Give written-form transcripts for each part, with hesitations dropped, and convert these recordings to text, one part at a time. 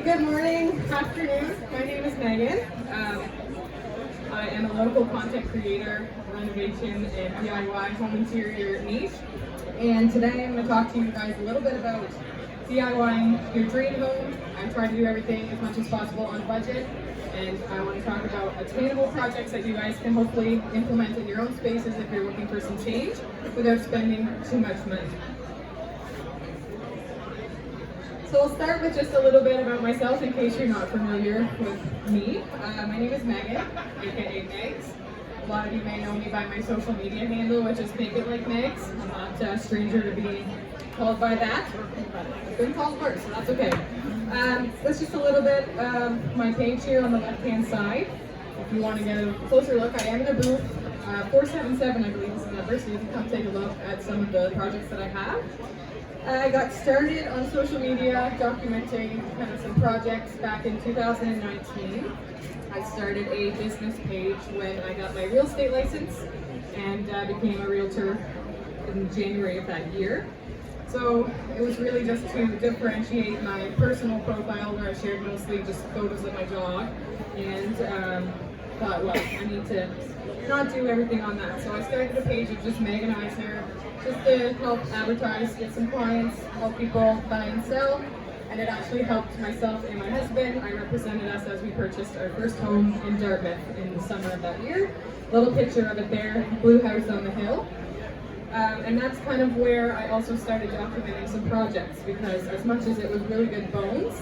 Good morning, afternoon. My name is Megan. I am a local content creator, renovation and DIY home interior niche. And today I'm going to talk to you guys a little bit about DIYing your dream home. I try to do everything as much as possible on budget. And I want to talk about attainable projects that you guys can hopefully implement in your own spaces if you're looking for some change without spending too much money. So I'll start with just a little bit about myself in case you're not familiar with me. My name is Megan, aka Megs. A lot of you may know me by my social media handle, which is Make It Like Megs. I'm not a stranger to being called by that, but I've been called worse, so that's okay. That's just a little bit of my page here on the left-hand side. If you want to get a closer look, I am in a booth. 477, I believe is the number, so you can come take a look at some of the projects that I have. I got started on social media documenting kind of some projects back in 2019. I started a business page when I got my real estate license and became a realtor in January of that year. So it was really just to differentiate my personal profile where I shared mostly just photos of my dog, and thought, well, I need to not do everything on that. So I started a page of just Meg and I's here, just to help advertise, get some clients, help people buy and sell. And it actually helped myself and my husband. I represented us as we purchased our first home in Dartmouth in the summer of that year. Little picture of it there, blue house on the hill. And that's kind of where I also started documenting some projects, because as much as it was really good bones,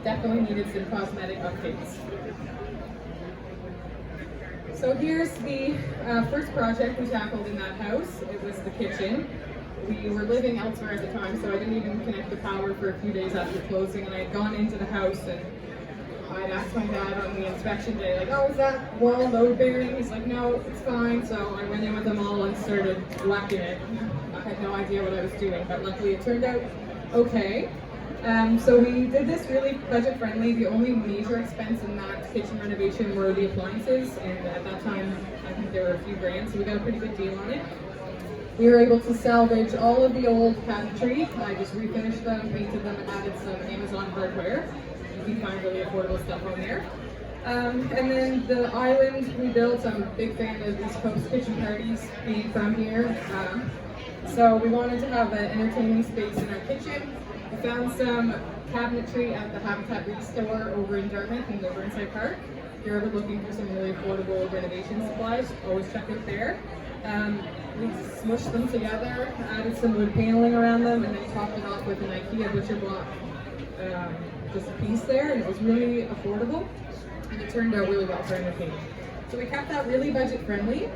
definitely needed some cosmetic updates. So here's the first project we tackled in that house. It was the kitchen. We were living elsewhere at the time, so I didn't even connect the power for a few days after closing, and I had gone into the house and I'd asked my dad on the inspection day, like, oh, is that wall load bearing? He's like, no, it's fine. So I went in with them all and started whacking it. I had no idea what I was doing, but luckily it turned out okay. So we did this really budget friendly. The only major expense in that kitchen renovation were the appliances, and at that time I think there were a few grand, so we got a pretty good deal on it. We were able to salvage all of the old cabinetry. I just refinished them, painted them, and added some Amazon hardware. You can find really affordable stuff on there. And then the island we built. I'm a big fan of East Coast kitchen parties being from here. So we wanted to have an entertaining space in our kitchen. We found some cabinetry at the Halifax store over in Dartmouth in the Burnside Park. If you're ever looking for some really affordable renovation supplies, always check it there. We smushed them together, added some wood paneling around them, and then topped it off with an IKEA butcher block, just a piece there, and it was really affordable, and it turned out really well for entertaining. So we kept that really budget friendly.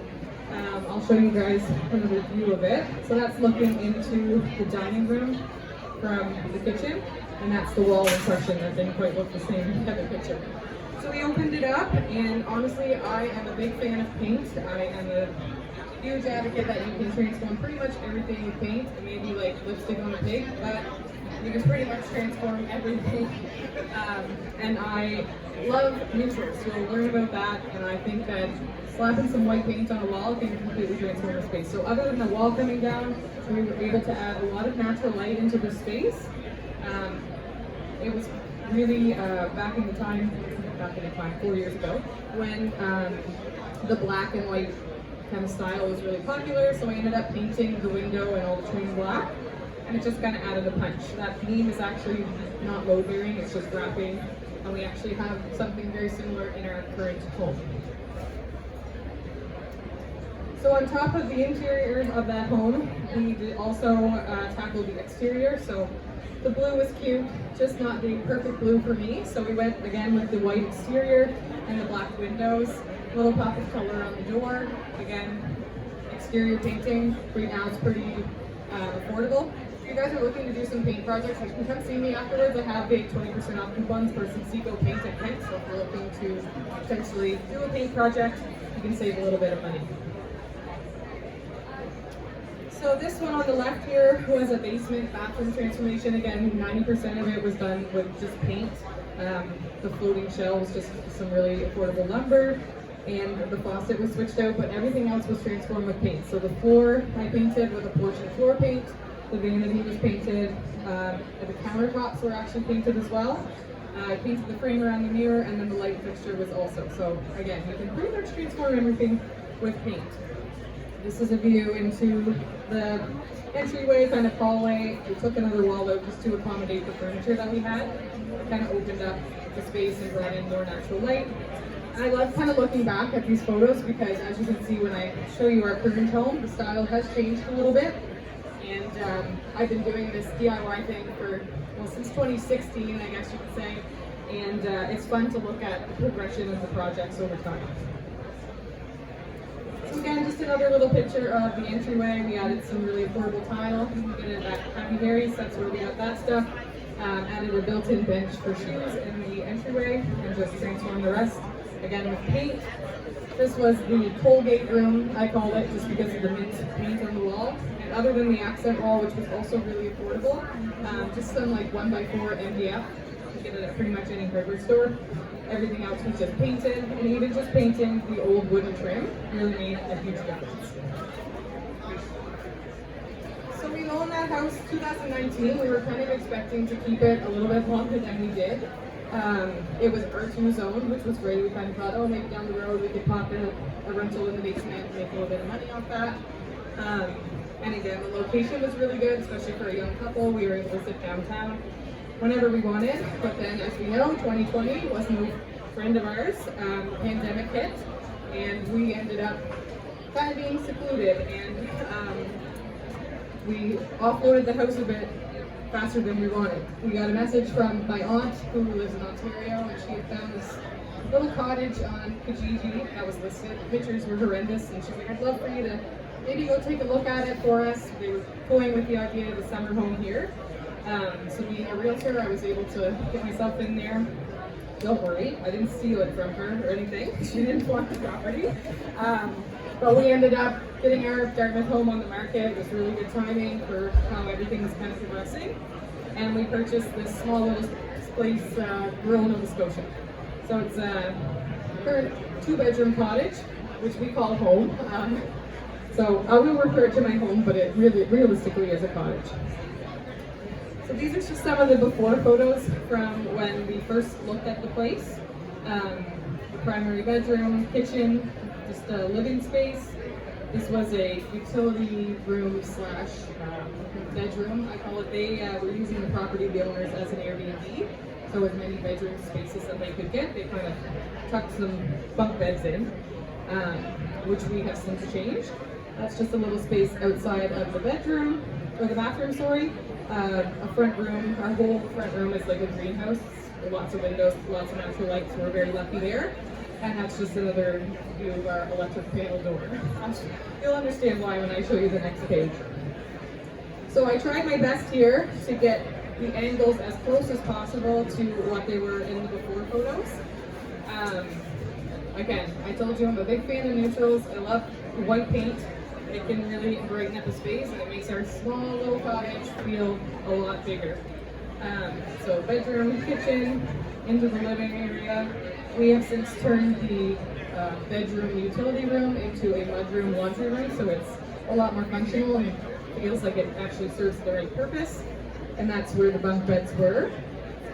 I'll show you guys another view of it. So that's looking into the dining room from the kitchen, and that's the wall in question that didn't quite look the same in the other picture. So we opened it up, and honestly, I am a big fan of paint. I am a huge advocate that you can transform pretty much everything with paint. It may be like lipstick on a pig, but you can pretty much transform everything. And I love neutrals. You'll learn about that, and I think that slapping some white paint on a wall can completely transform a space. So other than the wall coming down, we were able to add a lot of natural light into the space. It was really back in the time, 4 years ago, when the black and white kind of style was really popular. So I ended up painting the window and all the trim black, and it just kind of added a punch. That beam is actually not load bearing, it's just wrapping, and we actually have something very similar in our current home. So on top of the interior of that home, we did also tackle the exterior. So the blue was cute, just not the perfect blue for me. So we went again with the white exterior and the black windows, a little pop of color on the door. Again, exterior painting. Right now it's pretty affordable. If you guys are looking to do some paint projects, you can come see me afterwards. I have big 20% off coupons for some Seco paint and Kent. So if you're looking to potentially do a paint project, you can save a little bit of money. So this one on the left here was a basement bathroom transformation. Again, 90% of it was done with just paint. The floating shelves, just some really affordable lumber, and the faucet was switched out, but everything else was transformed with paint. So the floor I painted with a porcelain floor paint. The vanity was painted. The countertops were actually painted as well. I painted the frame around the mirror, and then the light fixture was also. So again, you can pretty much transform everything with paint. This is a view into the entryway, kind of hallway. We took another wall out just to accommodate the furniture that we had. Kind of opened up the space and brought in more natural light. And I love kind of looking back at these photos because, as you can see when I show you our current home, the style has changed a little bit. And I've been doing this DIY thing for, well, since 2016, I guess you could say. And it's fun to look at the progression of the projects over time. So again, just another little picture of the entryway. We added some really affordable tile. You can get it at Happy Harry's, that's where we got that stuff. Added a built-in bench for shoes in the entryway and just transformed the rest. Again with paint. This was the Colgate room, I call it, just because of the mint paint on the wall. And other than the accent wall, which was also really affordable, just some like 1x4 MDF. You get it at pretty much any hardware store. Everything else was just painted, and even just painting the old wooden trim really made a huge difference. So we owned that house 2019. We were kind of expecting to keep it a little bit longer than we did. It was R2 zone, which was great. We kind of thought, oh, maybe down the road we could pop in a rental in the basement, make a little bit of money off that. And again, the location was really good, especially for a young couple. We were able to sit downtown whenever we wanted, but then as we know, 2020 was no friend of ours. The pandemic hit, and we ended up kind of being secluded, and we offloaded the house a bit faster than we wanted. We got a message from my aunt who lives in Ontario, and she had found this little cottage on Kijiji that was listed. The pictures were horrendous, and she's like, I'd love for you to maybe go take a look at it for us. They were toying with the idea of a summer home here. So being a realtor, I was able to get myself in there. Don't worry, I didn't steal it from her or anything. She didn't want the property. But we ended up getting our Dartmouth home on the market. It was really good timing for how everything was kind of progressing. And we purchased this small little place, rural Nova Scotia. So it's a current 2-bedroom cottage, which we call home. So I will refer to my home, but it really realistically is a cottage. So these are just some of the before photos from when we first looked at the place. The primary bedroom, kitchen, just a living space. This was a utility room slash bedroom, I call it. They were using the property, the owners, as an Airbnb. So with many bedroom spaces that they could get, they kind of tucked some bunk beds in, which we have since changed. That's just a little space outside of the bedroom, or the bathroom, sorry. A front room, our whole front room is like a greenhouse, lots of windows, lots of natural light, so we're very lucky there. And that's just another view of our electric panel door. You'll understand why when I show you the next page. So I tried my best here to get the angles as close as possible to what they were in the before photos. Again, I told you I'm a big fan of neutrals. I love white paint. It can really brighten up a space, and it makes our small little cottage feel a lot bigger. So bedroom, kitchen, into the living area. We have since turned the bedroom utility room into a mudroom laundry room, so it's a lot more functional and feels like it actually serves the right purpose. And that's where the bunk beds were.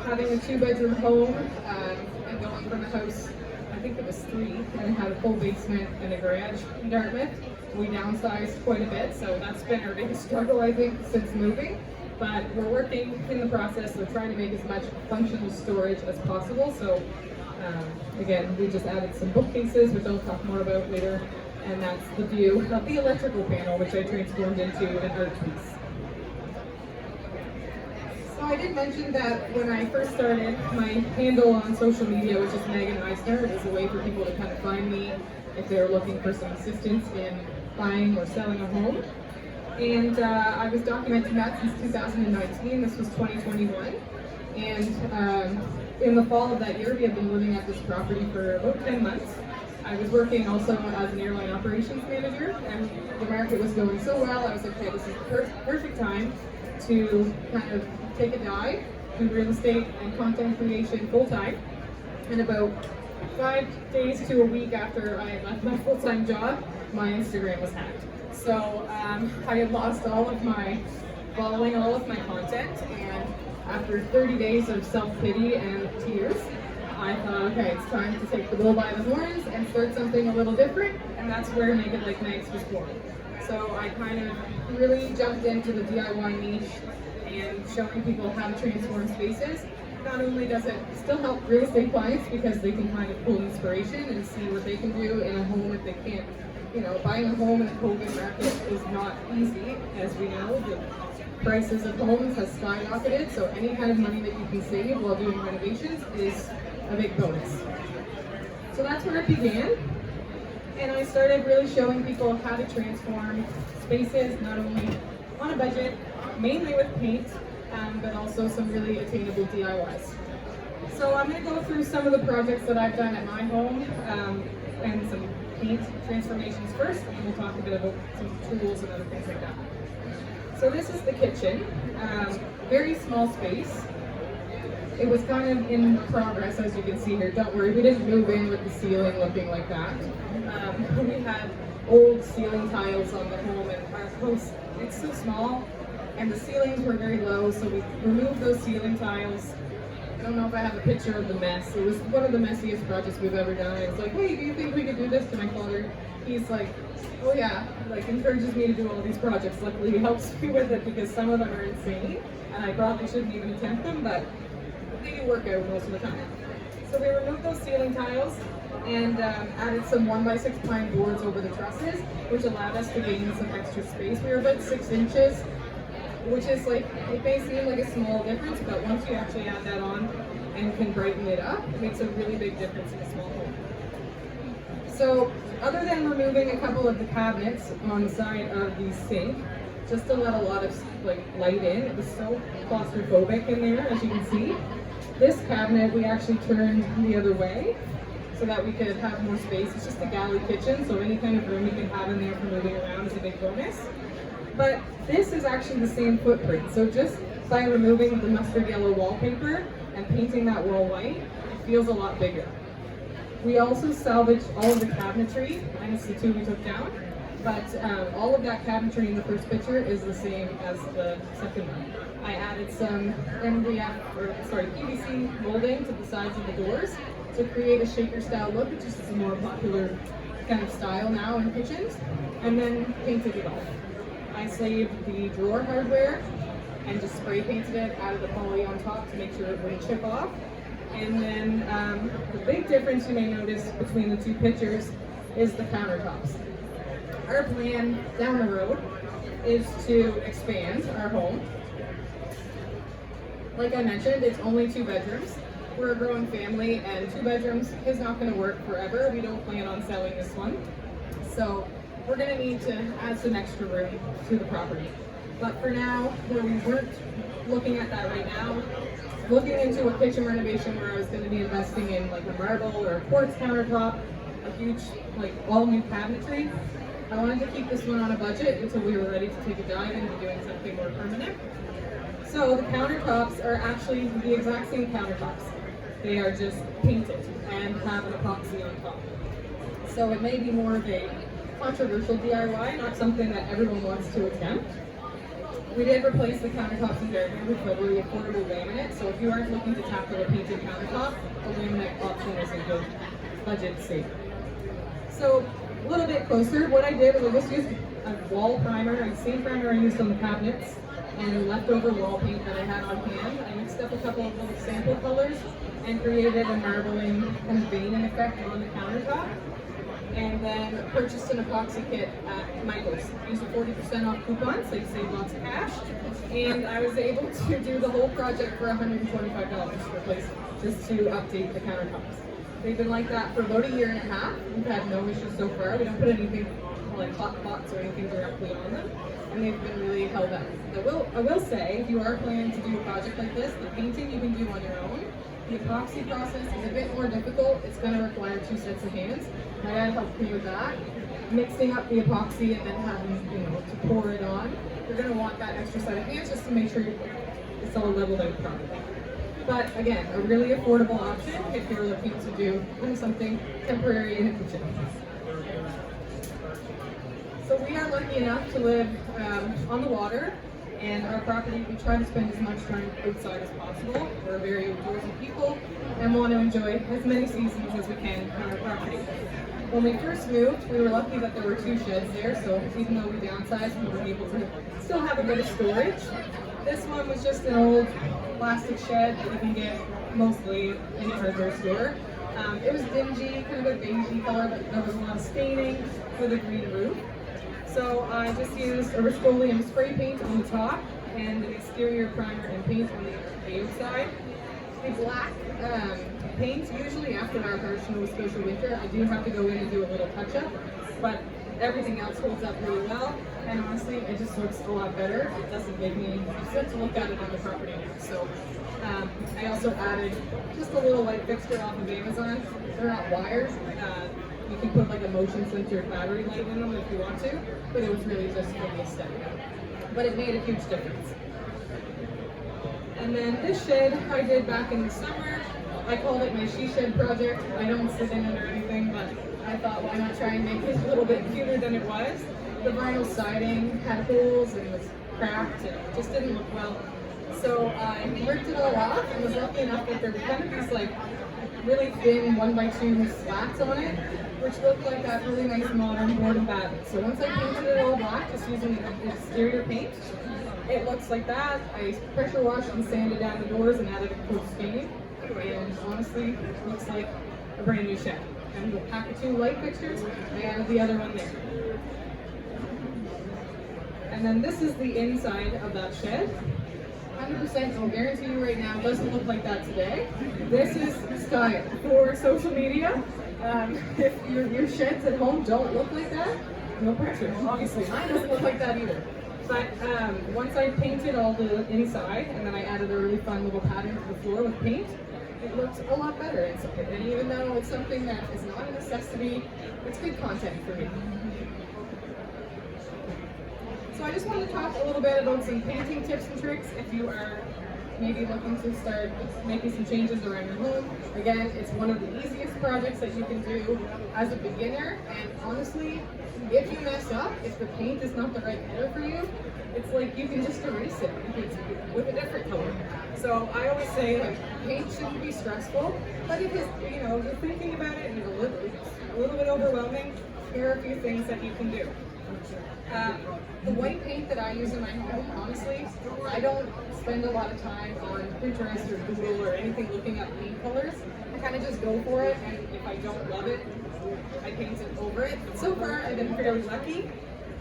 Having a 2-bedroom home and going from a house, I think it was 3, and it had a full basement and a garage in Dartmouth. We downsized quite a bit, so that's been our biggest struggle, I think, since moving. But we're working in the process of trying to make as much functional storage as possible. So again, we just added some bookcases, which I'll talk more about later. And that's the view of the electrical panel, which I transformed into an art piece. So I did mention that when I first started, my handle on social media was just Megan Eisner. It was a way for people to kind of find me if they were looking for some assistance in buying or selling a home. And I was documenting that since 2019. This was 2021. And in the fall of that year, we had been living at this property for about 10 months. I was working also as an airline operations manager, and the market was going so well. I was like, okay, this is the perfect time to kind of take a dive, do real estate and content creation full time. And about 5 days to a week after I had left my full-time job, my Instagram was hacked. So I had lost all of my following, all of my content, and after 30 days of self-pity and tears, I thought, okay, it's time to take the bull by the horns and start something a little different, and that's where Make It Like Megs was born. So I kind of really jumped into the DIY niche and showing people how to transform spaces. Not only does it still help real estate clients because they can kind of pull inspiration and see what they can do in a home if they can't, buying a home in the COVID market is not easy, as we know. The prices of homes has skyrocketed, so any kind of money that you can save while doing renovations is a big bonus. So that's where it began. And I started really showing people how to transform spaces, not only on a budget, mainly with paint, but also some really attainable DIYs. So I'm going to go through some of the projects that I've done at my home and some paint transformations first, and we'll talk a bit about some tools and other things like that. So this is the kitchen, very small space. It was kind of in progress, as you can see here. Don't worry, we didn't move in with the ceiling looking like that. We had old ceiling tiles on the home, and our house, it's so small, and the ceilings were very low, so we removed those ceiling tiles. I don't know if I have a picture of the mess. It was one of the messiest projects we've ever done. I was like, hey, do you think we could do this? To my father, he's like, oh yeah, like encourages me to do all these projects. Luckily, he helps me with it because some of them are insane, and I probably shouldn't even attempt them, but they do work out most of the time. So we removed those ceiling tiles and added some 1x6 pine boards over the trusses, which allowed us to gain some extra space. We were about 6 inches, which is like, it may seem like a small difference, but once you actually add that on and can brighten it up, it makes a really big difference in a small home. So other than removing a couple of the cabinets on the side of the sink, just to let a lot of light in, it was so claustrophobic in there, as you can see. This cabinet we actually turned the other way so that we could have more space. It's just a galley kitchen, so any kind of room you can have in there for moving around is a big bonus. But this is actually the same footprint, so just by removing the mustard yellow wallpaper and painting that wall white, it feels a lot bigger. We also salvaged all of the cabinetry, minus the 2 we took down, but all of that cabinetry in the first picture is the same as the second one. I added some PVC molding to the sides of the doors to create a shaker style look, which is a more popular kind of style now in kitchens, and then painted it all. I saved the drawer hardware and just spray painted it, added the poly on top to make sure it wouldn't chip off. And then the big difference you may notice between the 2 pictures is the countertops. Our plan down the road is to expand our home. Like I mentioned, it's only 2 bedrooms. We're a growing family, and 2 bedrooms is not going to work forever. We don't plan on selling this one. So we're going to need to add some extra room to the property. But for now, where we weren't looking at that right now, looking into a kitchen renovation where I was going to be investing in like a marble or a quartz countertop, a huge all new cabinetry, I wanted to keep this one on a budget until we were ready to take a dive into doing something more permanent. So the countertops are actually the exact same countertops. They are just painted and have an epoxy on top. So it may be more of a controversial DIY, not something that everyone wants to attempt. We did replace the countertops in there with a really affordable laminate, so if you aren't looking to tackle a painted countertop, the laminate option is a good budget saver. So a little bit closer, what I did was I just used a wall primer, the same primer I used on the cabinets, and leftover wall paint that I had on hand. I mixed up a couple of little sample colors and created a marbling kind of veining effect on the countertop. And then purchased an epoxy kit at Michael's. Used a 40% off coupon, so you save lots of cash. And I was able to do the whole project for $125 to replace, just to update the countertops. They've been like that for about 1.5 years. We've had no issues so far. We don't put anything like hot pots or anything directly on them, and they've been really held up. I will say, if you are planning to do a project like this, the painting you can do on your own. The epoxy process is a bit more difficult. It's going to require 2 sets of hands. My dad helped me with that. Mixing up the epoxy and then having to pour it on. You're going to want that extra set of hands just to make sure it's all leveled out properly. But again, a really affordable option if you're looking to do something temporary in a kitchen. So we are lucky enough to live on the water, And our property, we try to spend as much time outside as possible. We're very outdoorsy people and want to enjoy as many seasons as we can on our property. When we first moved, we were lucky that there were 2 sheds there, so even though we downsized, we were able to still have a bit of storage. This one was just an old plastic shed that you can get mostly in a hardware store. It was dingy, kind of a beigey color, but there was a lot of staining for the green roof. So I just used a Rust-Oleum spray paint on the top and an exterior primer and paint on the outside. The black paint, usually after our harsh Nova Scotia winter, I do have to go in and do a little touch-up, but everything else holds up really well, and honestly, it just looks a lot better. It doesn't make me upset to look at it on the property now. So I also added just a little light fixture off of Amazon. They're not wires. You can put like a motion sensor battery light in them if you want to, but it was really just for the aesthetic. But it made a huge difference. And then this shed I did back in the summer. I called it my she shed project. I don't sit in it or anything, but I thought why not try and make it a little bit cuter than it was. The vinyl siding had holes and was cracked and it just didn't look well. So I ripped it all off and was lucky enough that there were kind of these like really thin 1x2 slats on it, which looked like that really nice modern board and batten. So once I painted it all black, just using the exterior paint, it looks like that. I pressure washed and sanded down the doors and added a coat stain. And honestly, it looks like a brand new shed. And the pack of 2 light fixtures, I added the other one there. And then this is the inside of that shed. 100%, I'll guarantee you right now, it doesn't look like that today. This is style for social media. If your sheds at home don't look like that, no pressure. Obviously, mine doesn't look like that either. But once I painted all the inside, and then I added a really fun little pattern to the floor with paint, it looks a lot better inside. And even though it's something that is not a necessity, it's good content for me. So I just want to talk a little bit about some painting tips and tricks if you are maybe looking to start making some changes around your home. Again, it's one of the easiest projects that you can do as a beginner, and honestly, if you mess up, if the paint is not the right color for you, it's like you can just erase it with a different color. So I always say, like, paint shouldn't be stressful, but if it's, you're thinking about it and it's a little bit overwhelming, here are a few things that you can do. The white paint that I use in my home, honestly, I don't spend a lot of time on Pinterest or Google or anything looking up paint colors. I kind of just go for it, and if I don't love it, I paint it over it. So far, I've been fairly lucky.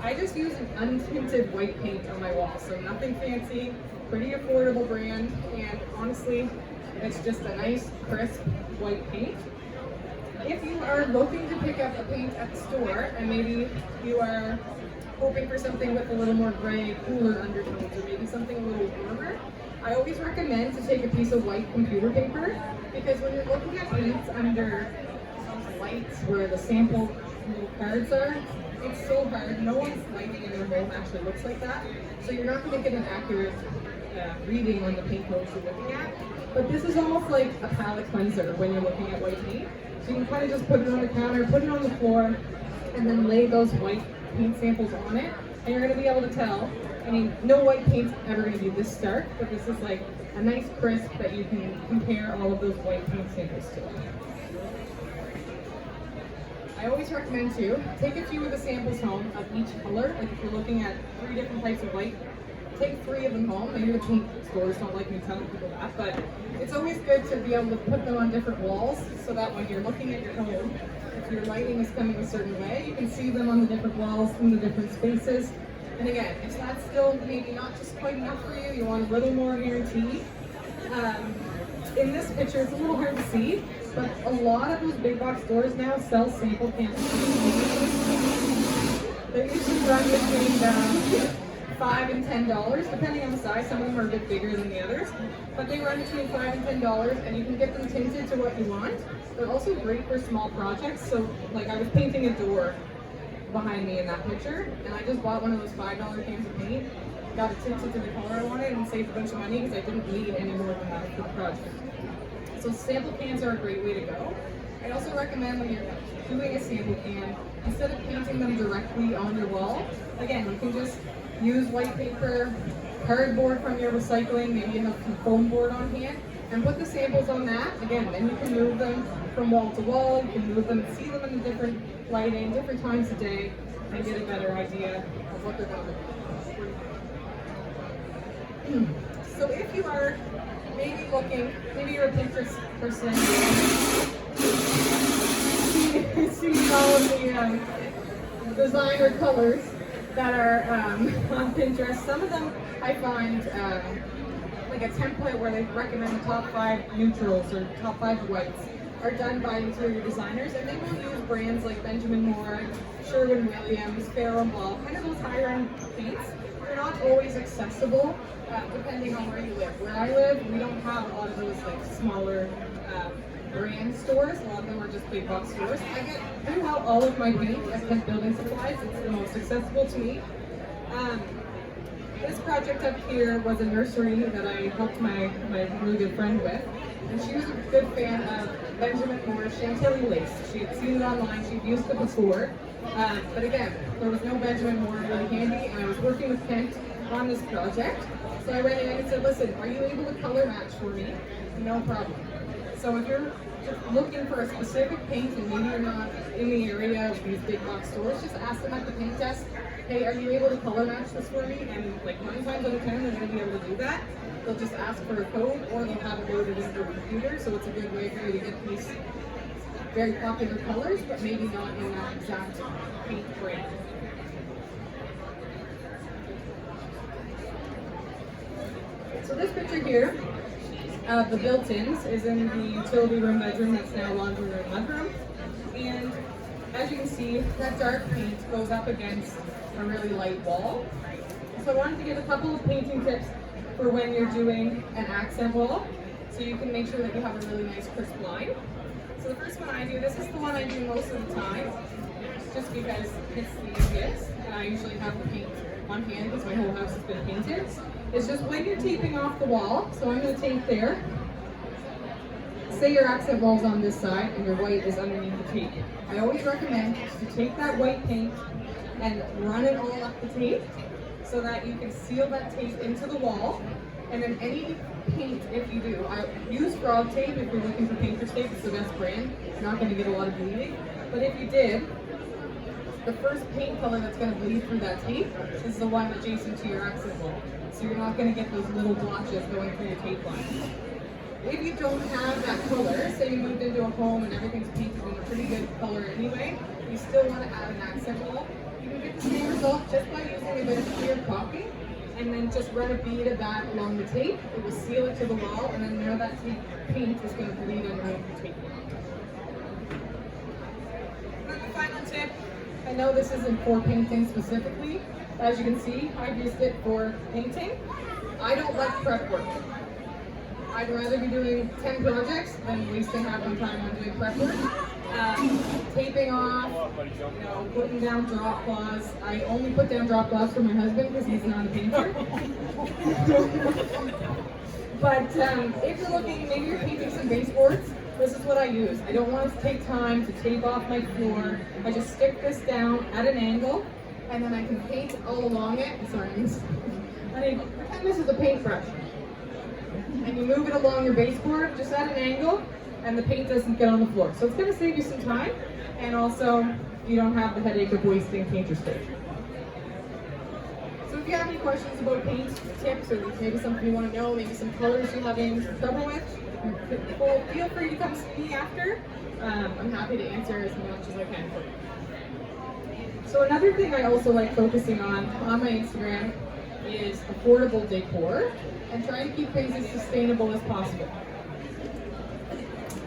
I just use an untinted white paint on my walls, so nothing fancy, pretty affordable brand, and honestly, it's just a nice, crisp white paint. If you are looking to pick up a paint at the store, and maybe you are hoping for something with a little more gray, cooler undertones, or maybe something a little warmer, I always recommend to take a piece of white computer paper, because when you're looking at paints under lights where the sample little cards are, it's so hard. No one's lighting in their home actually looks like that, so you're not going to get an accurate reading on the paint colors you're looking at. But this is almost like a palette cleanser when you're looking at white paint. So you can kind of just put it on the counter, put it on the floor, and then lay those white paint samples on it, and you're going to be able to tell. I mean, no white paint's ever going to be this stark, but this is like a nice crisp that you can compare all of those white paint samples to. I always recommend to take a few of the samples home of each color. Like if you're looking at 3 different types of white, take 3 of them home. Maybe the paint stores don't like me telling people that, but it's always good to be able to put them on different walls so that when you're looking at your home, if your lighting is coming a certain way, you can see them on the different walls in the different spaces. And again, if that's still maybe not just quite enough for you, you want a little more guarantee. In this picture, it's a little hard to see, but a lot of those big box stores now sell sample cans. They usually run between $5 and $10, depending on the size. Some of them are a bit bigger than the others, but they run between $5 and $10, and you can get them tinted to what you want. They're also great for small projects. So, like I was painting a door behind me in that picture, and I just bought one of those $5 cans of paint, got it tinted to the color I wanted, and saved a bunch of money because I didn't need any more than that for the project. So sample cans are a great way to go. I also recommend when you're doing a sample can, instead of painting them directly on your wall, again, you can just use white paper, cardboard from your recycling, maybe you have some foam board on hand, and put the samples on that. Again, then you can move them from wall to wall, you can move them and see them in different lighting, different times of day, and get a better idea of what they're going to be. So if you are maybe looking, maybe you're a Pinterest person, seeing all of the designer colors that are on Pinterest. Some of them I find like a template where they recommend the top 5 neutrals or top 5 whites are done by interior designers, and they will use brands like Benjamin Moore, Sherwin-Williams, Farrow & Ball, kind of those higher end paints. They're not always accessible depending on where you live. Where I live, we don't have a lot of those like smaller brand stores. A lot of them are just big box stores. I get throughout all of my paint at Kent Building Supplies. It's the most accessible to me. This project up here was a nursery that I helped my really good friend with, and she was a good fan of Benjamin Moore Chantilly lace. She had seen it online, she'd used it before, but again, there was no Benjamin Moore really handy, and I was working with Kent on this project. So I went in and said, listen, are you able to color match for me? No problem. So if you're just looking for a specific paint and maybe you're not in the area of these big box stores, just ask them at the paint desk, hey, are you able to color match this for me? And like 9 times out of 10, they're going to be able to do that. They'll just ask for a code, or they'll have it loaded into their computer, so it's a good way for you to get these very popular colors, but maybe not in that exact paint brand. So this picture here of the built-ins is in the utility room bedroom that's now laundry room mudroom. And as you can see, that dark paint goes up against a really light wall. So I wanted to give a couple of painting tips for when you're doing an accent wall, so you can make sure that you have a really nice crisp line. So the first one I do, this is the one I do most of the time, just because it's the easiest, and I usually have the paint on hand because my whole house has been painted. It's just when you're taping off the wall, so I'm going to tape there. Say your accent wall's on this side and your white is underneath the tape. I always recommend to take that white paint and run it all up the tape so that you can seal that tape into the wall. And then any paint, if you do, I use frog tape if you're looking for painter's tape. It's the best brand. You're not going to get a lot of bleeding. But if you did, the first paint color that's going to bleed through that tape is the one adjacent to your accent wall. So you're not going to get those little blotches going through your tape line. If you don't have that color, say you moved into a home and everything's painted in a pretty good color anyway, you still want to add an accent wall, you can get the same result just by using a bit of clear copy, and then just run a bead of that along the tape. It will seal it to the wall, and then now that paint is going to bleed underneath the tape. And the final tip, I know this isn't for painting specifically. As you can see, I've used it for painting. I don't like prep work. I'd rather be doing 10 projects than wasting half my time on doing prep work. Taping off, putting down drop cloths. I only put down drop cloths for my husband because he's not a painter. But if you're looking, maybe you're painting some baseboards, this is what I use. I don't want to take time to tape off my floor. I just stick this down at an angle, and then I can paint all along it. Sorry, pretend this is a paintbrush. And you move it along your baseboard just at an angle, and the paint doesn't get on the floor. So it's going to save you some time, and also you don't have the headache of wasting painter's tape. So if you have any questions about paint tips, or maybe something you want to know, maybe some colors you're having trouble with, feel free to come see me after. I'm happy to answer as much as I can for you. So another thing I also like focusing on my Instagram is affordable decor, and trying to keep things as sustainable as possible.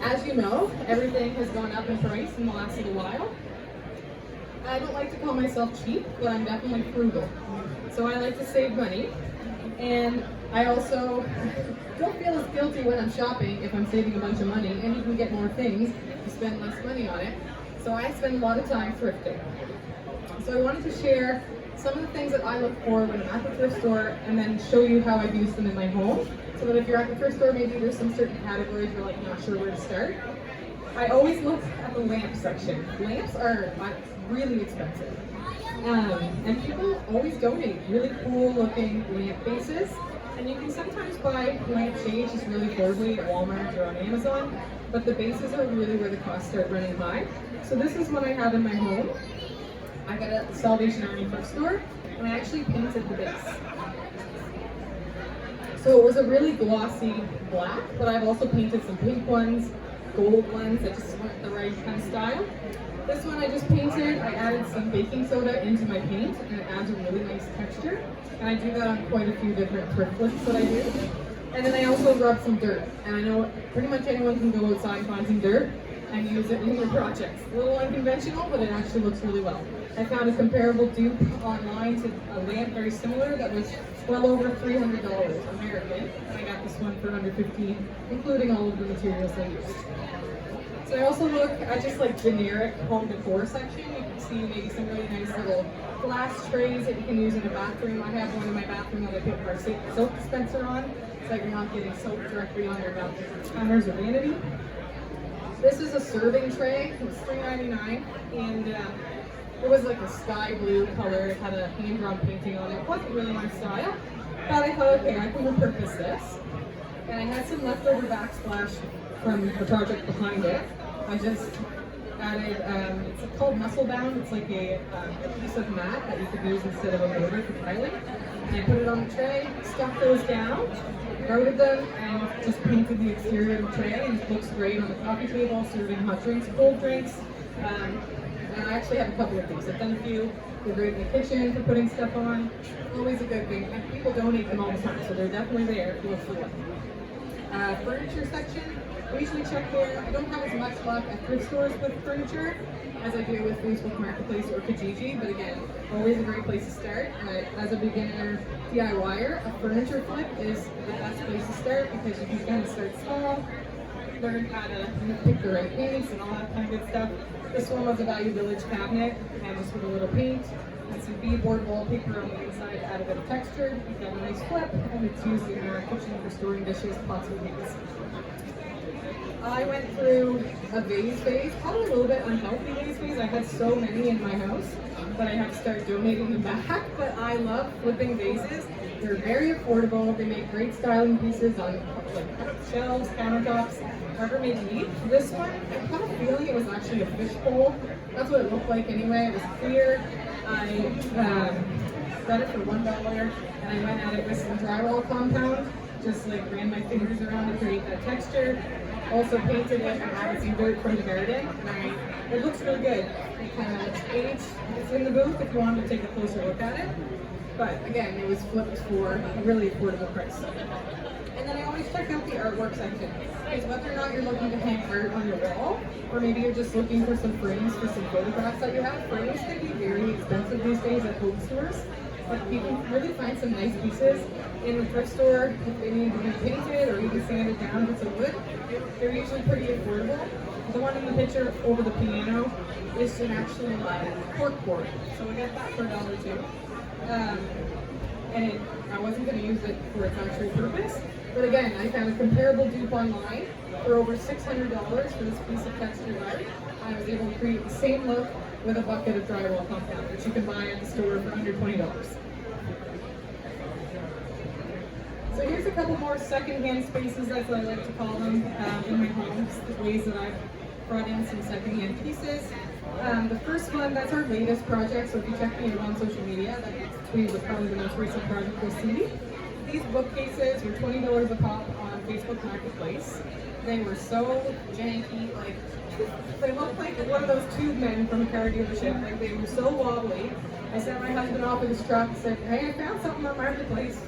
As you know, everything has gone up in price in the last little while. I don't like to call myself cheap, but I'm definitely frugal. So I like to save money, and I also don't feel as guilty when I'm shopping if I'm saving a bunch of money, and you can get more things, you spend less money on it. So I spend a lot of time thrifting. So I wanted to share some of the things that I look for when I'm at the thrift store, and then show you how I've used them in my home, so that if you're at the thrift store, maybe there's some certain categories you're like not sure where to start. I always look at the lamp section. Lamps are really expensive. And people always donate really cool looking lamp bases. And you can sometimes buy lamp shades just really affordably at Walmart or on Amazon, but the bases are really where the costs start running high. So this is what I have in my home. I got it at the Salvation Army thrift store, and I actually painted the base. So it was a really glossy black, but I've also painted some pink ones, gold ones that just weren't the right kind of style. This one I just painted. I added some baking soda into my paint, and it adds a really nice texture. And I do that on quite a few different thrift lists that I do. And then I also rub some dirt. And I know pretty much anyone can go outside and find some dirt and use it in your projects. A little unconventional, but it actually looks really well. I found a comparable dupe online to a lamp very similar that was well over $300 American. And I got this one for under $15, including all of the materials I used. So I also look at just like generic home decor section. You can see maybe some really nice little glass trays that you can use in a bathroom. I have one in my bathroom that I put our soap dispenser on, so that you're not getting soap directly on your counters or vanity. This is a serving tray. It was $3.99, and it was like a sky blue color. It had a hand-drawn painting on it. It wasn't really my style, but I thought, okay, I can repurpose this. And I had some leftover backsplash from the project behind it. I just added, it's called muscle bound. It's like a piece of mat that you could use instead of a mortar for tiling. And I put it on the tray, stuck those down, routed them, and just painted the exterior of the tray. And it looks great on the coffee table, serving hot drinks, cold drinks. And I actually have a couple of these. I've done a few. They're great in the kitchen for putting stuff on. Always a good thing. And people donate them all the time, so they're definitely there if you look for them. Furniture section. I usually check there. I don't have as much luck at thrift stores with furniture as I do with Facebook Marketplace or Kijiji, but again, always a great place to start. And as a beginner DIYer, a furniture flip is the best place to start because you can kind of start small, learn how to pick the right paints and all that kind of good stuff. This one was a Value Village cabinet, and just with a little paint and some beadboard wallpaper on the inside to add a bit of texture. You've got a nice flip, and it's used in our kitchen for storing dishes, pots, and pans. I went through a vase phase, probably a little bit unhealthy vase phase. I had so many in my house that I had to start donating them back, but I love flipping vases. They're very affordable. They make great styling pieces on like shelves, countertops, whatever may need. This one, I got a feeling it was actually a fish bowl. That's what it looked like anyway. It was clear. I got it for $1, and I went at it with some drywall compound. Just like ran my fingers around to create that texture. Also painted it and added some dirt from the garden. And it looks really good. It kind of aged. It's in the booth if you wanted to take a closer look at it. But again, it was flipped for a really affordable price. And then I always check out the artwork section. Because whether or not you're looking to hang art on your wall, or maybe you're just looking for some frames for some photographs that you have, frames can be very expensive these days at home stores. But you can really find some nice pieces in the thrift store if they need to be painted or even sanded down with some wood. They're usually pretty affordable. The one in the picture over the piano is an actual cork board, so I got that for $1 too. And I wasn't going to use it for its actual purpose, but again, I found a comparable dupe online for over $600 for this piece of textured art. I was able to create the same look with a bucket of drywall compound, which you can buy at the store for under $20. So here's a couple more secondhand spaces, as I like to call them, in my home. The ways that I've brought in some secondhand pieces. The first one, that's our latest project, so if you check me out on social media, that's probably the most recent project you'll see. These bookcases were $20 a pop on Facebook Marketplace. They were so janky, like, they looked like one of those tube men from a car dealership. Like, they were so wobbly. I sent my husband off in his truck and said, hey, I found something on Marketplace.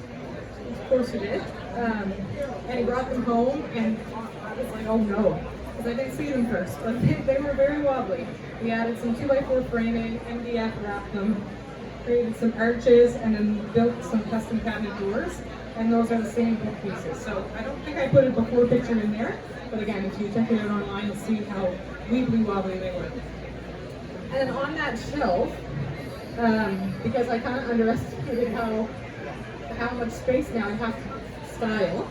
Of course he did. And he brought them home, and I was like, oh no, because I didn't see them first. But they were very wobbly. We added some 2x4 framing, MDF wrapped them, created some arches, and then built some custom cabinet doors. And those are the same bookcases. So I don't think I put a before picture in there, but again, if you check it out online, you'll see how weebly wobbly they were. And then on that shelf, because I kind of underestimated how much space now I have to style.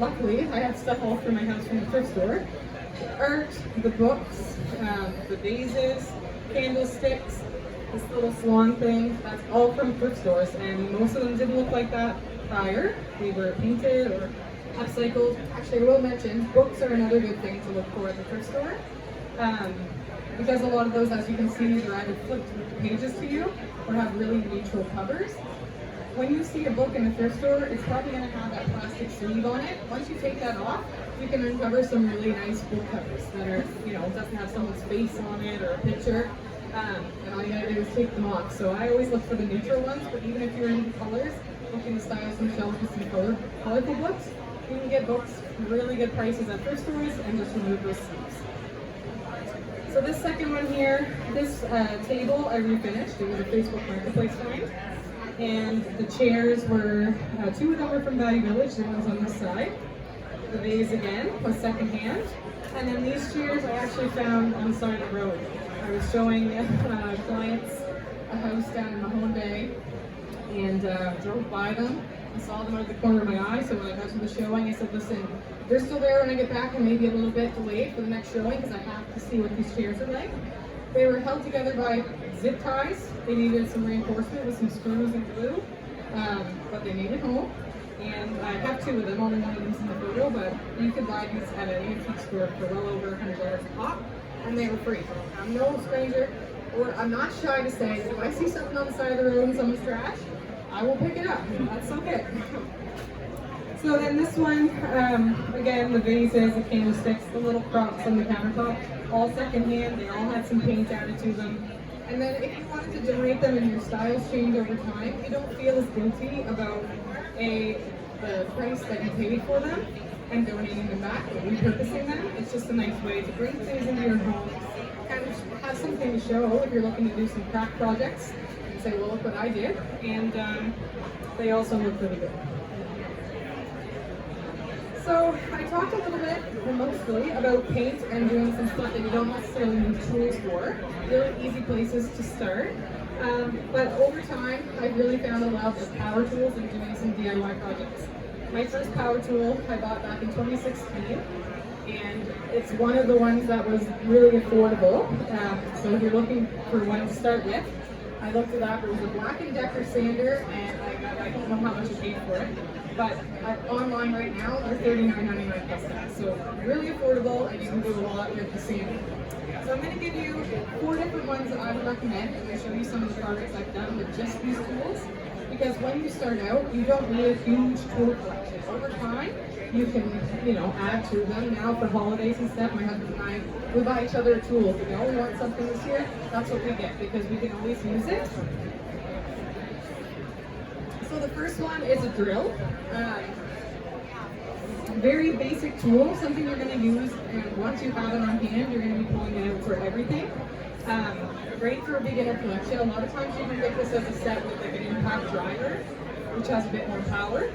Luckily, I have stuff all through my house from the thrift store. The art, the books, the vases, candlesticks, This little swan thing, that's all from thrift stores, and most of them didn't look like that prior. They were painted or upcycled. Actually, I will mention, books are another good thing to look for at the thrift store. Because a lot of those, as you can see, they're either flipped pages to you or have really neutral covers. When you see a book in a thrift store, it's probably going to have that plastic sleeve on it. Once you take that off, you can uncover some really nice book covers that are, doesn't have someone's face on it or a picture. And all you gotta do is take them off. So I always look for the neutral ones, but even if you're into colors, looking to style some shelves with some colorful books, you can get books for really good prices at thrift stores and just remove those sleeves. So this second one here, this table I refinished. It was a Facebook Marketplace find. And the chairs were, two of them were from Value Village, the ones on this side. The vase again was secondhand. And then these chairs I actually found on the side of the road. I was showing clients a house down in Mahone Bay and drove by them. I saw them out of the corner of my eye, so when I got to the showing, I said, listen, they're still there when I get back and maybe a little bit delayed for the next showing because I have to see what these chairs are like. They were held together by zip ties. They needed some reinforcement with some screws and glue, but they made it home. And I have two of them, only one of them's in the photo, but you could buy these at an antique store for well over $100 a pop, and they were free. I'm no stranger, or I'm not shy to say that if I see something on the side of the road in someone's trash, I will pick it up. That's okay. So then this one, again, the vases, the candlesticks, the little props on the countertop, all secondhand. They all had some paint added to them. And then if you wanted to donate them and your styles change over time, you don't feel as guilty about the price that you paid for them and donating them back or repurposing them. It's just a nice way to bring things into your home, kind of have something to show if you're looking to do some craft projects and say, well, look what I did. And they also look really good. So I talked a little bit, mostly, about paint and doing some stuff that you don't necessarily need tools for. Really easy places to start. But over time, I've really found a love of power tools and doing some DIY projects. My first power tool I bought back in 2016, and it's one of the ones that was really affordable. So if you're looking for one to start with, I looked it up. It was a Black & Decker sander, and I don't know how much I paid for it. But online right now, they're $39.99 plus tax. So really affordable, and you can do a lot with the sander. So I'm going to give you 4 different ones that I would recommend. I'm going to show you some of the projects I've done with just these tools. Because when you start out, you don't need a huge tool collection. Over time, you can, add to them. Now for holidays and stuff, my husband and I, we buy each other tools. We want something this year, that's what we get, because we can always use it. So the first one is a drill. Very basic tool, something you're going to use, and once you have it on hand, you're going to be pulling it out for everything. Great for a beginner collection. A lot of times you can get this as a set with like an impact driver, which has a bit more power,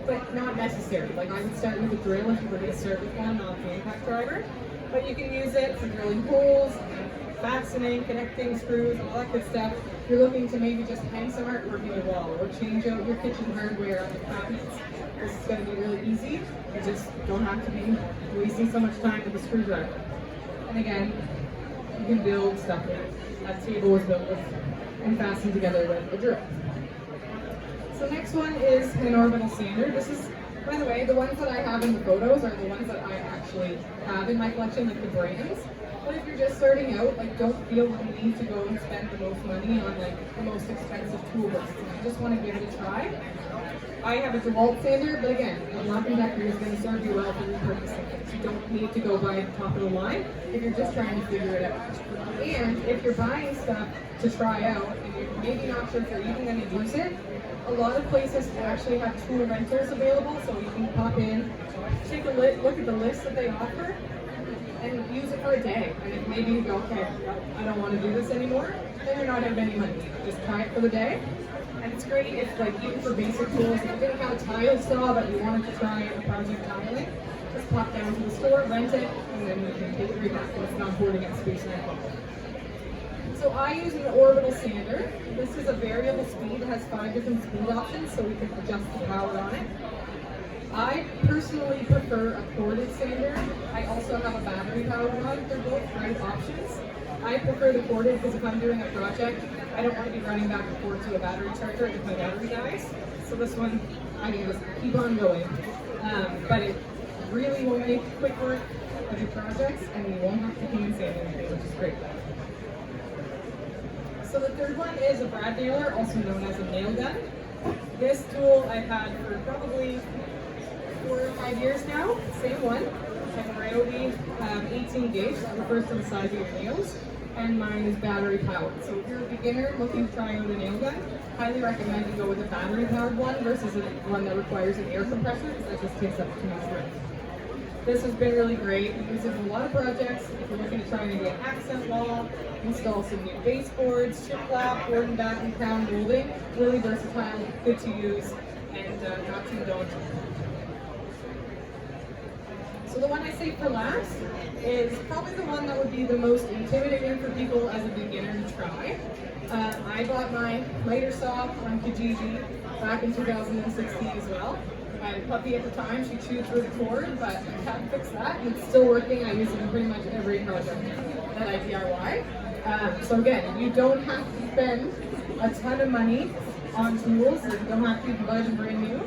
but not necessary. Like I would start with a drill if you were going to start with one, not the impact driver. But you can use it for drilling holes, fastening, connecting screws, all that good stuff. If you're looking to maybe just hang some artwork in your wall or change out your kitchen hardware on the cabinets, this is going to be really easy. You just don't have to be wasting so much time with a screwdriver. And again, you can build stuff with it. That table was built with and fastened together with a drill. So next one is an orbital sander. This is, by the way, the ones that I have in the photos are the ones that I actually have in my collection, like the brands. But if you're just starting out, don't feel the need to go and spend the most money on the most expensive tool list. You just want to give it a try. I have a DeWalt sander, but again, a Black & Decker is going to serve you well for repurposing things. You don't need to go buy the top of the line if you're just trying to figure it out. And if you're buying stuff to try out and you're maybe not sure if you're even going to use it, a lot of places actually have tool rentals available, so you can pop in, take a look at the list that they offer, and use it for a day. And if maybe you go, okay, I don't want to do this anymore, then you're not out of any money. Just try it for the day. And it's great if, even for basic tools, if you didn't have a tile saw but you wanted to try a project tiling, just pop down to the store, rent it, and then you can take it right back, and it's not hoarding up space in your home. So I use an orbital sander. This is a variable speed. It has 5 different speed options, so we can adjust the power on it. I personally prefer a corded sander. I also have a battery powered one. They're both great options. I prefer the corded because if I'm doing a project, I don't want to be running back and forth to a battery charger if my battery dies. So this one, I can just keep on going. But it really will make quick work of your projects and you won't have to hand sand anything, which is great. So the third one is a brad nailer, also known as a nail gun. This tool I've had for probably 4 or 5 years now, same one. It's a Ryobi 18 gauge, that refers to the size of your nails, and mine is battery powered. So if you're a beginner looking to try out a nail gun, highly recommend you go with a battery powered one versus one that requires an air compressor, because that just takes up too much room. This has been really great. We use it in a lot of projects. If you're looking to try maybe an accent wall, install some new baseboards, shiplap, board and batten, crown molding, really versatile, good to use, and not too daunting. So the one I saved for last is probably the one that would be the most intimidating for people as a beginner to try. I bought my miter saw on Kijiji back in 2016 as well. I had a puppy at the time, she chewed through the cord, but I had to fix that, and it's still working. I use it in pretty much every project that I DIY. So again, you don't have to spend a ton of money on tools, or you don't have to buy them brand new.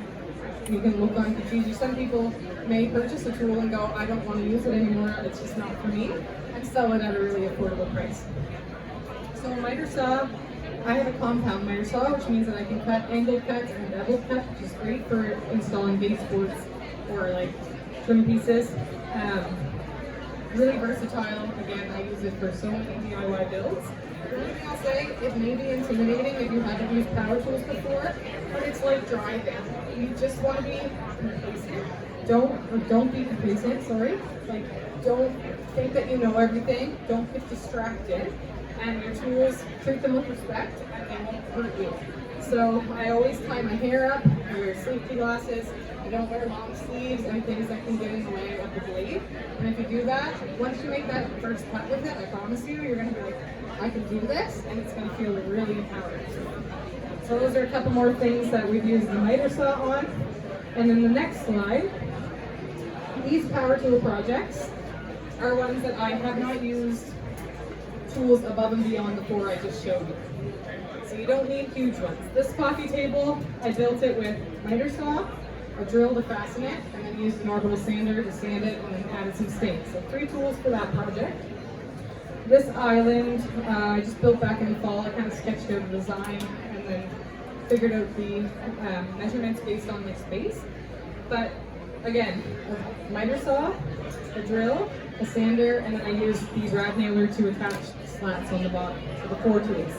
You can look on Kijiji. Some people may purchase a tool and go, I don't want to use it anymore, it's just not for me, and sell it at a really affordable price. So a miter saw, I have a compound miter saw, which means that I can cut angled cuts and bevel cuts, which is great for installing baseboards or like trim pieces. Really versatile. Again, I use it for so many DIY builds. The only thing I'll say, it may be intimidating if you haven't used power tools before, but it's like driving. You just want to be complacent. Don't be complacent, sorry. Like, don't think that you know everything. Don't get distracted. And your tools, treat them with respect, and they won't hurt you. So I always tie my hair up, I wear safety glasses, I don't wear long sleeves and things that can get in the way of the blade. And if you do that, once you make that first cut with it, I promise you're going to be like, I can do this, and it's going to feel really empowering. So those are a couple more things that we've used the miter saw on. And then the next slide, these power tool projects are ones that I have not used tools above and beyond the 4 I just showed you. So you don't need huge ones. This coffee table, I built it with miter saw, a drill to fasten it, and then used an orbital sander to sand it, and then added some stains. So 3 tools for that project. This island, I just built back in the fall. I kind of sketched out the design and then figured out the measurements based on my space. But again, a miter saw, a drill, a sander, and then I used the brad nailer to attach slats on the bottom, so the 4 tools.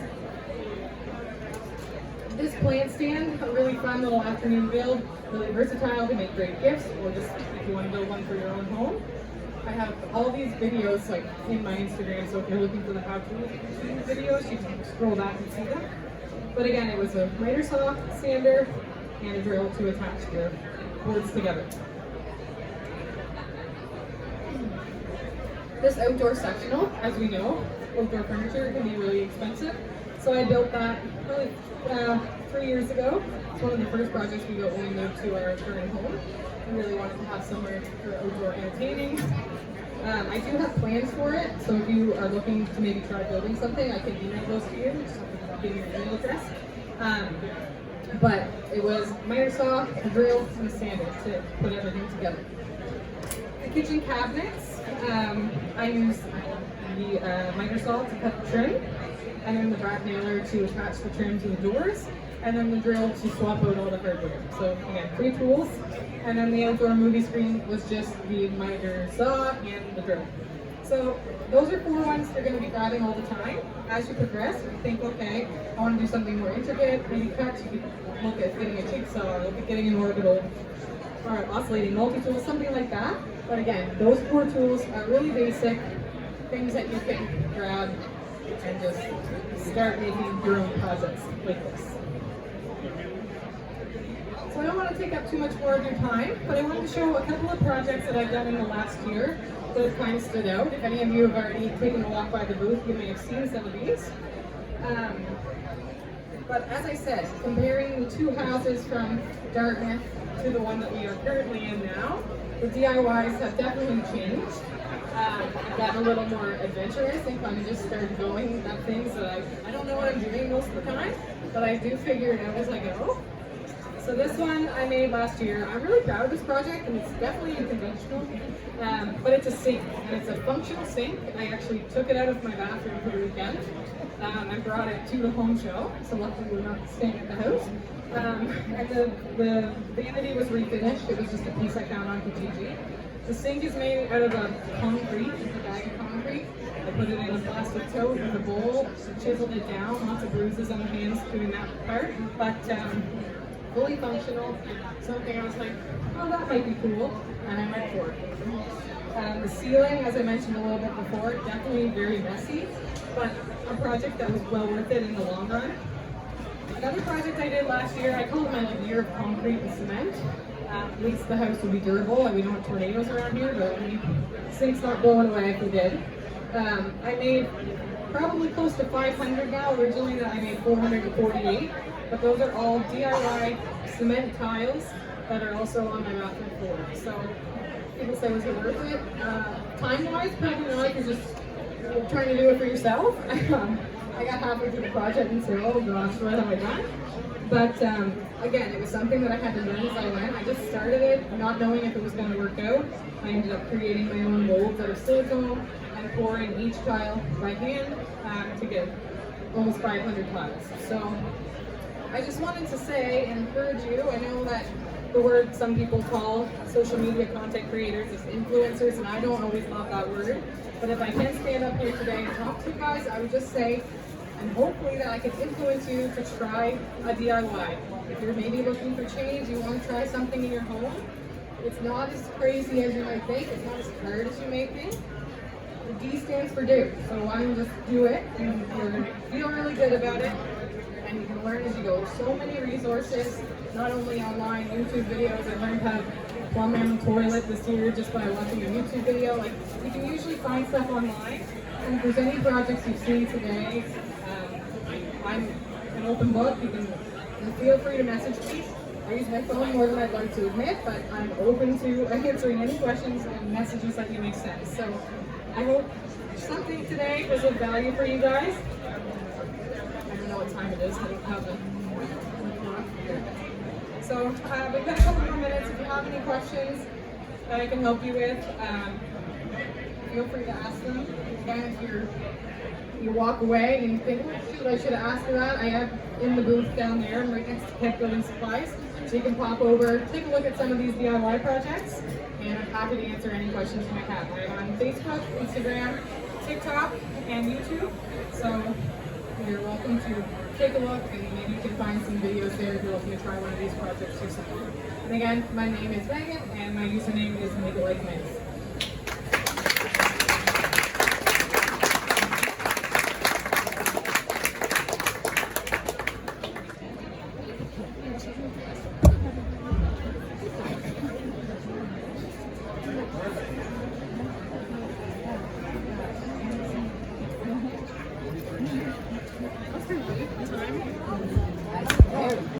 This plant stand, a really fun little afternoon build, really versatile to make great gifts, or just if you want to build one for your own home. I have all these videos like in my Instagram, so if you're looking for the how-to videos, you can scroll back and see them. But again, it was a miter saw, sander, and a drill to attach your boards together. This outdoor sectional, as we know, outdoor furniture can be really expensive. So I built that probably 3 years ago. It's one of the first projects we built when we moved to our current home. We really wanted to have somewhere for outdoor entertaining. I do have plans for it, so if you are looking to maybe try building something, I can email those to you. Just have to give me your email address. But it was miter saw, a drill, and a sander to put everything together. The kitchen cabinets, I use the miter saw to cut the trim, and then the brad nailer to attach the trim to the doors, and then the drill to swap out all the hardware. So again, 3 tools, and then the outdoor movie screen was just the miter saw and the drill. So those are 4 ones you're going to be grabbing all the time. As you progress, if you think, okay, I want to do something more intricate, maybe cuts, you could look at getting a jigsaw, look at getting an orbital, or oscillating multi-tool, something like that. But again, those 4 tools are really basic things that you can grab and just start making your own projects like this. So I don't want to take up too much more of your time, but I wanted to show a couple of projects that I've done in the last year that have kind of stood out. If any of you have already taken a walk by the booth, you may have seen some of these. But as I said, comparing the 2 houses from Dartmouth to the one that we are currently in now, the DIYs have definitely changed. I've gotten a little more adventurous and kind of just started going at things that I don't know what I'm doing most of the time, but I do figure it out as I go. So this one I made last year. I'm really proud of this project, and it's definitely unconventional, but it's a sink, and it's a functional sink. I actually took it out of my bathroom for the weekend. I brought it to the home show, so luckily we're not staying at the house. And the vanity was refinished. It was just a piece I found on Kijiji. The sink is made out of a concrete, just a bag of concrete. I put it in a plastic tote with a bowl, chiseled it down, lots of bruises on the hands doing that part, but fully functional. Something I was like, oh, that might be cool, and I went for it. The ceiling, as I mentioned a little bit before, definitely very messy, but a project that was well worth it in the long run. Another project I did last year, I call it my year of concrete and cement. At least the house will be durable. We don't have tornadoes around here, but the sink's not blowing away if we did. I made probably close to 500 now. Originally I made 448, but those are all DIY cement tiles that are also on my bathroom floor. So people say, was it worth it? Time-wise, probably not, if you're just trying to do it for yourself. I got halfway through the project and said, oh gosh, what have I done? But again, it was something that I had to learn as I went. I just started it not knowing if it was going to work out. I ended up creating my own molds out of silicone and pouring each tile by hand to get almost 500 tiles. So I just wanted to say and encourage you. I know that the word some people call social media content creators is influencers, and I don't always love that word. But if I can stand up here today and talk to you guys, I would just say, and hopefully that I can influence you to try a DIY. If you're maybe looking for change, you want to try something in your home, it's not as crazy as you might think, it's not as hard as you may think. The D stands for do, so why don't you just do it, and you're going to feel really good about it, and you can learn as you go. There's so many resources, not only online, YouTube videos. I learned how to plumb my own toilet this year just by watching a YouTube video. Like, you can usually find stuff online, and if there's any projects you've seen today, I'm an open book. You can feel free to message me. I use my phone more than I'd like to admit, but I'm open to answering any questions and messages that you make sense. So I hope something today was of value for you guys. I don't know what time it is. I don't have a clock here. So we've got a couple more minutes. If you have any questions that I can help you with, feel free to ask them. Again, if you walk away and you think, oh shoot, I should have asked her that, I have in the booth down there. I'm right next to Pet Building Supplies. So you can pop over, take a look at some of these DIY projects, and I'm happy to answer any questions you might have. I'm on Facebook, Instagram, TikTok, and YouTube. So you're welcome to take a look, and maybe you can find some videos there if you're looking to try one of these projects yourself. And again, my name is Megan, and my username is Megs.